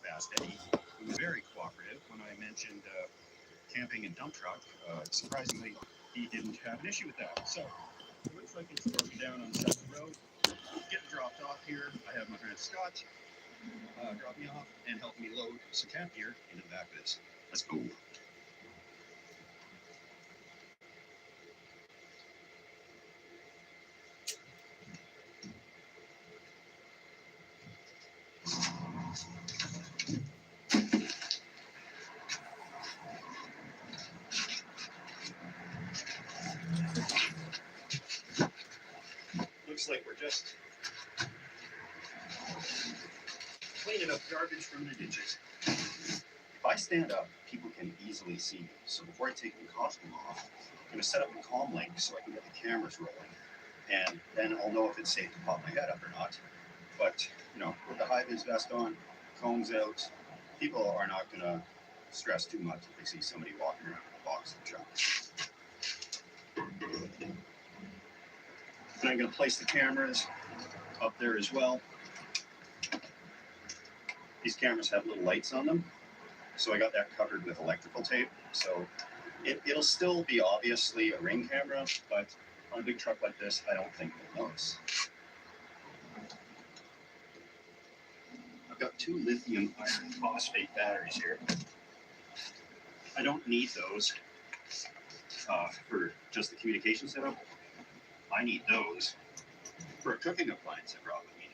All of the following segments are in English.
Fast Eddie, who was very cooperative when I mentioned camping and dump truck. Surprisingly, he didn't have an issue with that. So it looks like it's broken down on the side of the road. Getting dropped off here. I have my friend Scott drop me off and help me load some camp gear into the back of this. Let's go. Looks like we're just cleaning up garbage from the ditches. If I stand up, people can easily see me. So before I take the costume off, I'm going to set up a comm link so I can get the cameras rolling. And then I'll know if it's safe to pop my head up or not. But, you know, with the high-vis vest on, combs out, people are not going to stress too much if they see somebody walking around in a box of truck. And I'm going to place the cameras up there as well. These cameras have little lights on them, so I got that covered with electrical tape. So it'll still be obviously a ring camera, but on a big truck like this, I don't think they'll notice. I've got 2 lithium iron phosphate batteries here. I don't need those for just the communication setup. I need those for a cooking appliance I brought with me.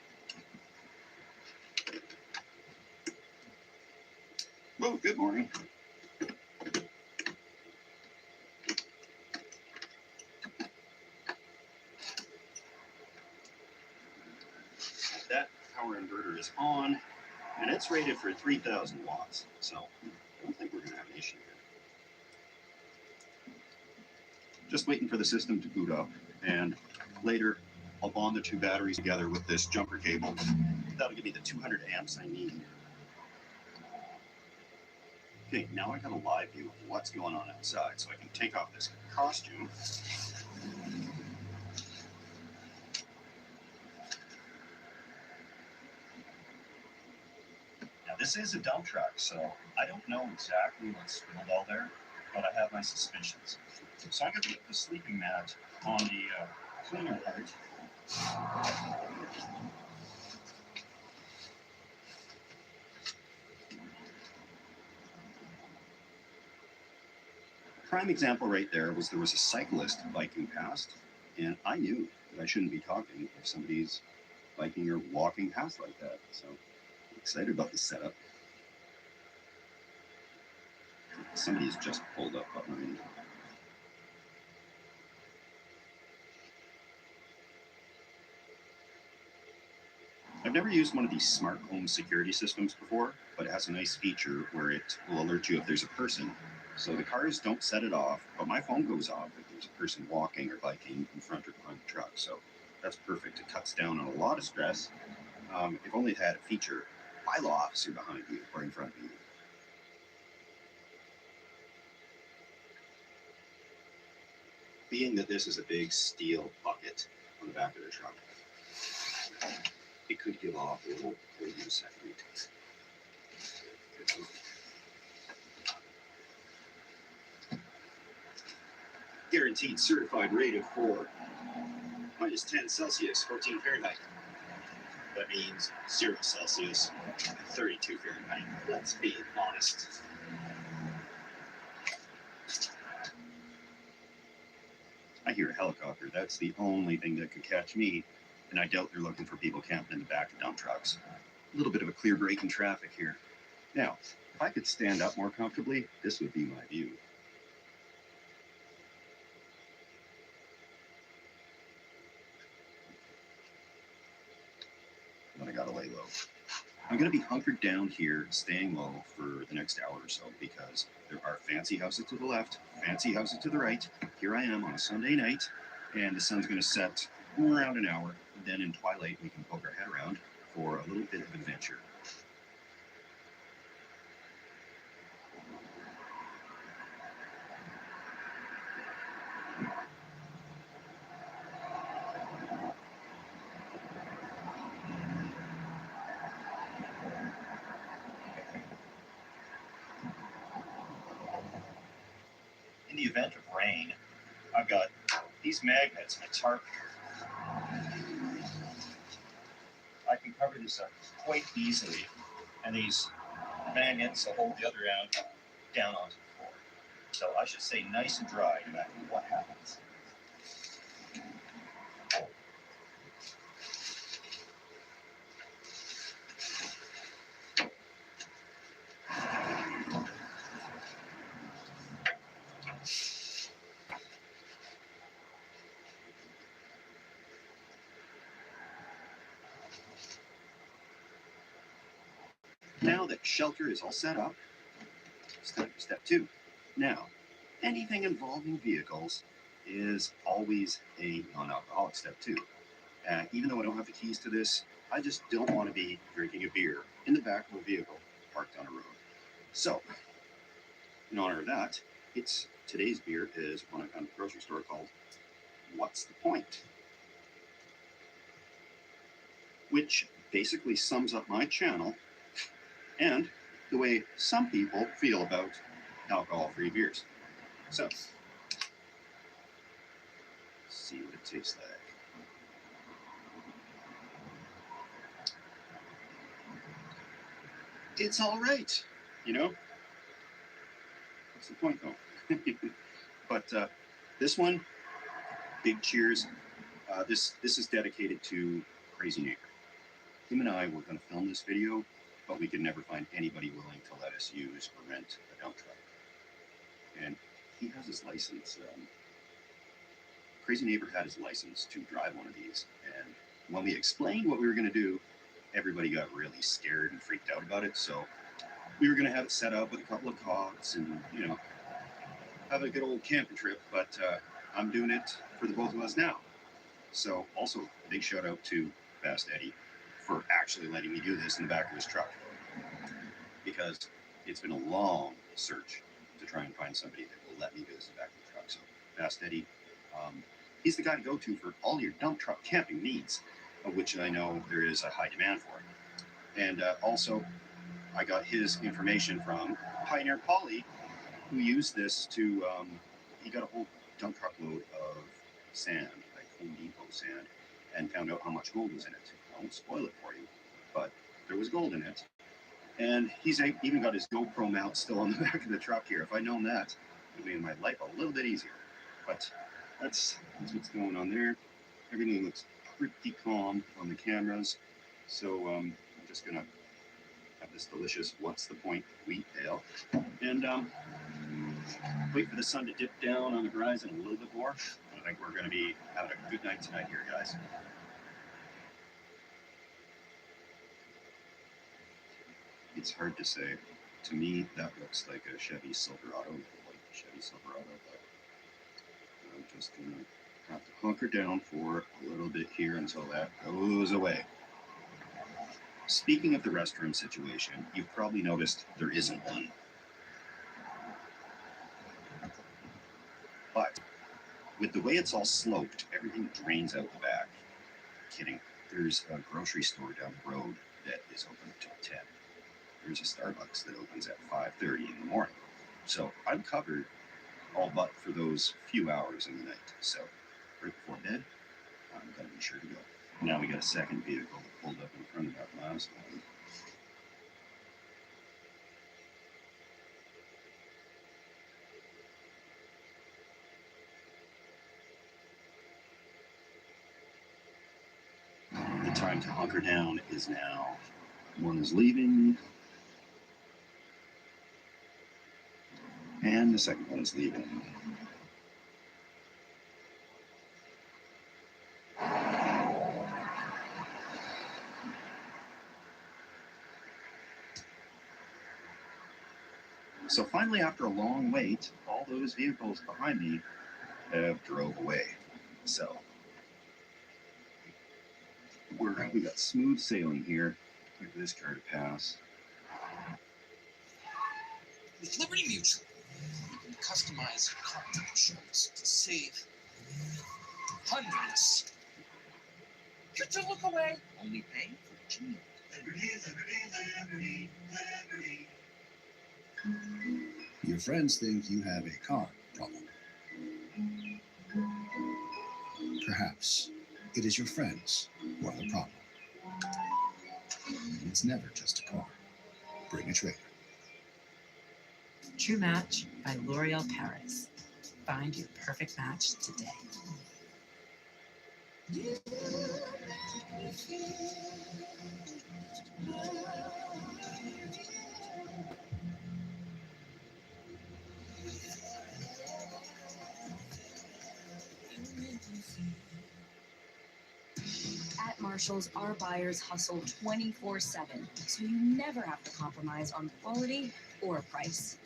Well, good morning. That power inverter is on, and it's rated for 3,000 watts, so I don't think we're going to have an issue here. Just waiting for the system to boot up, and later I'll bond the 2 batteries together with this jumper cable. That'll give me the 200 amps I need. Okay, now I got a live view of what's going on outside, so I can take off this costume. Now this is a dump truck, so I don't know exactly what's spilled all there, but I have my suspicions. So I'm going to put the sleeping mat on the cleaner part. Prime example right there was there was a cyclist biking past, and I knew that I shouldn't be talking if somebody's biking or walking past like that. So I'm excited about the setup. Somebody's just pulled up behind. I've never used one of these smart home security systems before, but it has a nice feature where it will alert you if there's a person. So the cars don't set it off, but my phone goes off if there's a person walking or biking in front or behind the truck. So that's perfect. It cuts down on a lot of stress. If only it had a feature, bylaw officer behind you or in front of you. Being that this is a big steel bucket on the back of the truck, it could give off a little in a second. Guaranteed certified rate of 4, minus 10 Celsius, 14 Fahrenheit. That means 0 Celsius, 32 Fahrenheit. Let's be honest. I hear a helicopter. That's the only thing that could catch me, and I doubt they're looking for people camping in the back of dump trucks. A little bit of a clear break in traffic here. Now, if I could stand up more comfortably, this would be my view. But I gotta lay low. I'm gonna be hunkered down here, staying low for the next hour or so, because there are fancy houses to the left, fancy houses to the right. Here I am on a Sunday night, and the sun's gonna set around an hour. Then in twilight, we can poke our head around for a little bit of adventure. event of rain, I've got these magnets and a tarp here. I can cover this up quite easily, and these magnets will hold the other end down onto the floor. So I should stay nice and dry no matter what happens. Now that shelter is all set up, step 2. Now, anything involving vehicles is always a non-alcoholic step 2. Even though I don't have the keys to this, I just don't want to be drinking a beer in the back of a vehicle parked on a road. So, in honor of that, today's beer is one at a grocery store called What's the Point? Which basically sums up my channel and the way some people feel about alcohol-free beers. So, let's see what it tastes like. It's all right, you know? What's the point, though? But this one, big cheers. This is dedicated to Crazy Neighbor. Him and I were going to film this video, but we could never find anybody willing to let us use or rent a dump truck. And he has his license. Crazy Neighbor had his license to drive one of these. And when we explained what we were going to do, everybody got really scared and freaked out about it. So we were going to have it set up with a couple of cots and, you know, have a good old camping trip. But I'm doing it for the both of us now. So also a big shout out to Fast Eddie for actually letting me do this in the back of his truck, because it's been a long search to try and find somebody that will let me do this in the back of the truck. So Fast Eddie, he's the guy to go to for all your dump truck camping needs, of which I know there is a high demand for. And also, I got his information from Pioneer Polly, who used this to, he got a whole dump truck load of sand, like Home Depot sand, and found out how much gold was in it. I won't spoil it for you, but there was gold in it. And he's even got his GoPro mount still on the back of the truck here. If I'd known that, it would have made my life a little bit easier. But that's what's going on there. Everything looks pretty calm on the cameras. So I'm just going to have this delicious What's the Point wheat ale. And wait for the sun to dip down on the horizon a little bit more. I think we're going to be having a good night tonight here, guys. It's hard to say. To me, that looks like a Chevy Silverado, like Chevy Silverado, but I'm just going to have to hunker down for a little bit here until that goes away. Speaking of the restroom situation, you've probably noticed there isn't one. But with the way it's all sloped, everything drains out the back. Kidding. There's a grocery store down the road that is open until 10. There's a Starbucks that opens at 5:30 in the morning. So I'm covered all but for those few hours in the night. So right before bed, I'm going to be sure to go. Now we got a second vehicle that pulled up in front of that last one. The time to hunker down is now. One is leaving, and the second one is leaving. So finally, after a long wait, all those vehicles behind me have drove away. So we got smooth sailing here. Wait for this car to pass. With Liberty Mutual, you can customize your car insurance to save hundreds. Could you look away? Only pay for what you need. Liberty, Liberty, Liberty, Liberty. Your friends think you have a car problem. Perhaps it is your friends who are the problem. And it's never just a car. Bring a trailer. True Match by L'Oreal Paris. Find your perfect match today. At Marshalls, our buyers hustle 24/7, so you never have to compromise on quality or price.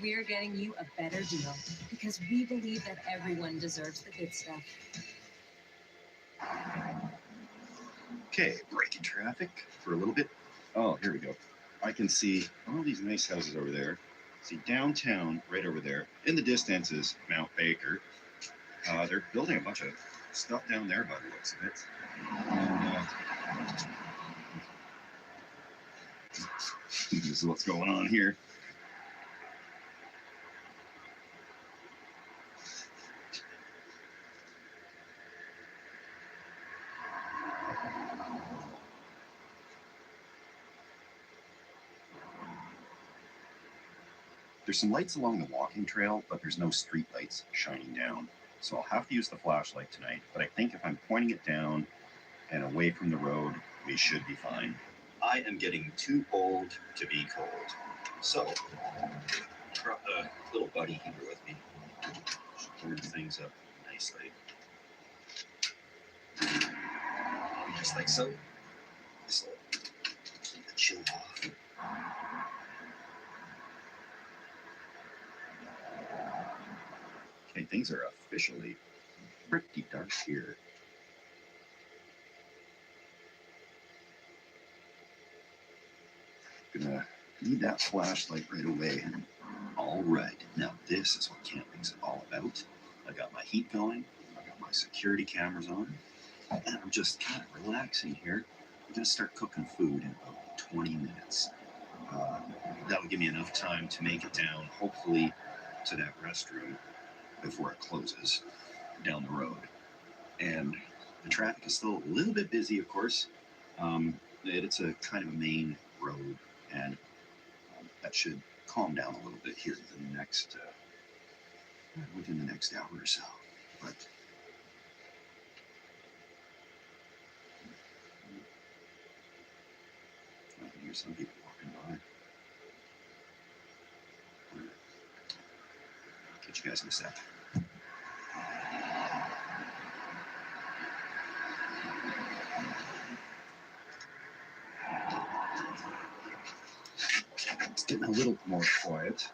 We're getting you a better deal because we believe that everyone deserves the good stuff. Okay, breaking traffic for a little bit. Oh, here we go. I can see all these nice houses over there. See downtown right over there. In the distance is Mount Baker. They're building a bunch of stuff down there by the looks of it. And, this is what's going on here. There's some lights along the walking trail, but there's no street lights shining down. So I'll have to use the flashlight tonight, but I think if I'm pointing it down and away from the road, we should be fine. I am getting too old to be cold. So, I brought a little buddy heater with me. Warm things up nicely. Just like so. This will keep the chill off. Okay, things are officially pretty dark here. Gonna need that flashlight right away. All right, now this is what camping's all about. I got my heat going, I got my security cameras on, and I'm just kind of relaxing here. I'm gonna start cooking food in about 20 minutes. That'll give me enough time to make it down, hopefully, to that restroom before it closes down the road. And the traffic is still a little bit busy, of course. It's a kind of a main road, and that should calm down a little bit here within the next hour or so. But I can hear some people walking by. Catch you guys in a sec. It's getting a little more quiet.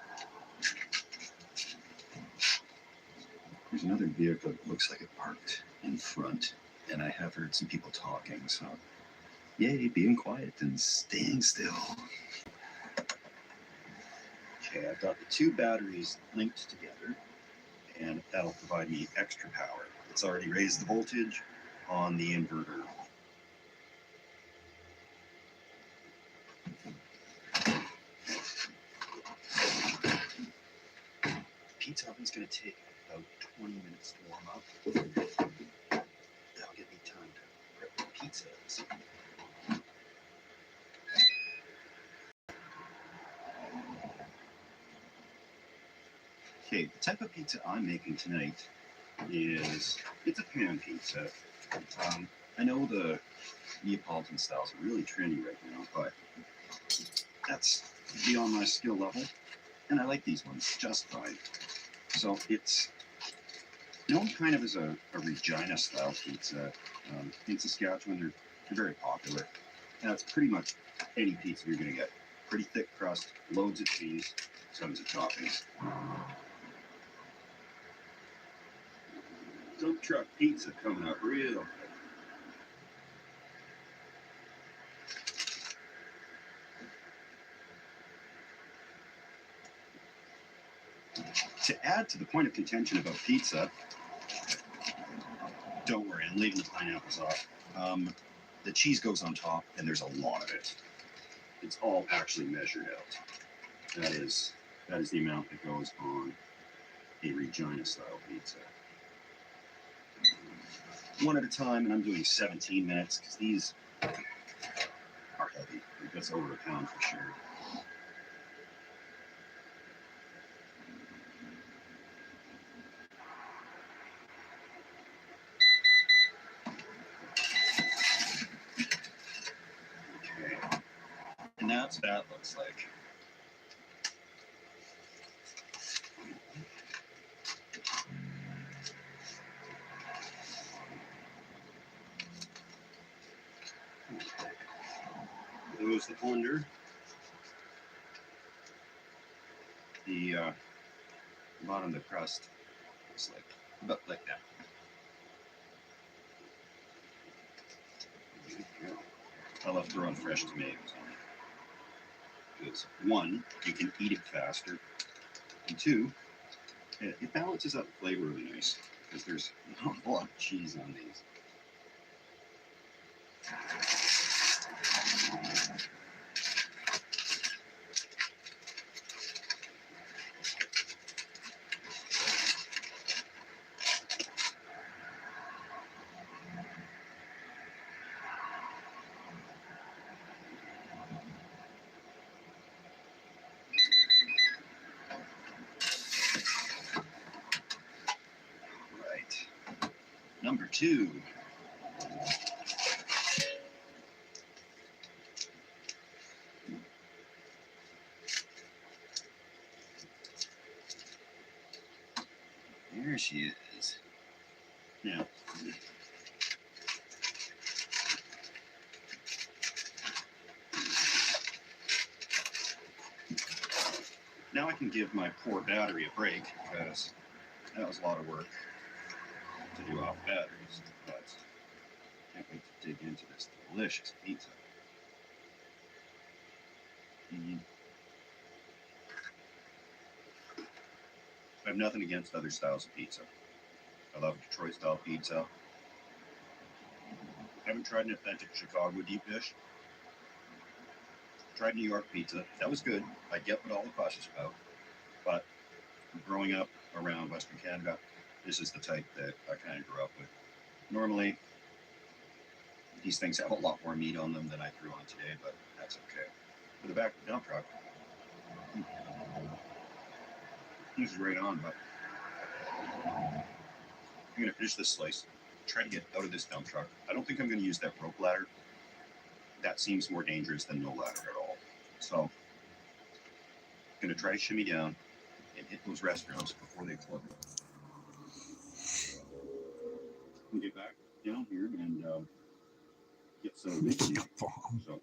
There's another vehicle that looks like it parked in front, and I have heard some people talking, so yay, being quiet and staying still. Okay, I've got the two batteries linked together, and that'll provide me extra power. It's already raised the voltage on the inverter. Pizza oven's gonna take about 20 minutes to warm up. That'll give me time to prep the pizzas. Okay, the type of pizza I'm making tonight it's a pan pizza. I know the Neapolitan styles are really trendy right now, but that's beyond my skill level, and I like these ones just fine. So it's known kind of as a Regina style pizza. In Saskatchewan, they're very popular. And it's pretty much any pizza you're gonna get. Pretty thick crust, loads of cheese, tons of toppings. Dump truck pizza coming up real quick. To add to the point of contention about pizza, don't worry, I'm leaving the pineapples off. The cheese goes on top, and there's a lot of it. It's all actually measured out. That is the amount that goes on a Regina style pizza. one at a time, and I'm doing 17 minutes because these are heavy. That's over a pound for sure. Okay. And that's what that looks like. Goes the blender. The bottom of the crust looks like about like that. I love throwing fresh tomatoes on it because one, you can eat it faster, and two, it balances out the flavor really nice because there's not a lot of cheese on these. Right. Number two. There she is. Now, now I can give my poor battery a break because that was a lot of work to do off batteries. But I can't wait to dig into this delicious pizza. I have nothing against other styles of pizza. I love Detroit style pizza. I haven't tried an authentic Chicago deep dish. Tried New York pizza. That was good. I get what all the fuss is about. But growing up around Western Canada, this is the type that I kind of grew up with. Normally, these things have a lot more meat on them than I threw on today, but that's okay. For the back of the dump truck, this is right on, but I'm going to finish this slice, try to get out of this dump truck. I don't think I'm going to use that rope ladder. That seems more dangerous than no ladder at all. So I'm going to try to shimmy down and hit those restrooms before they close. We'll get back down here and get some mixing. So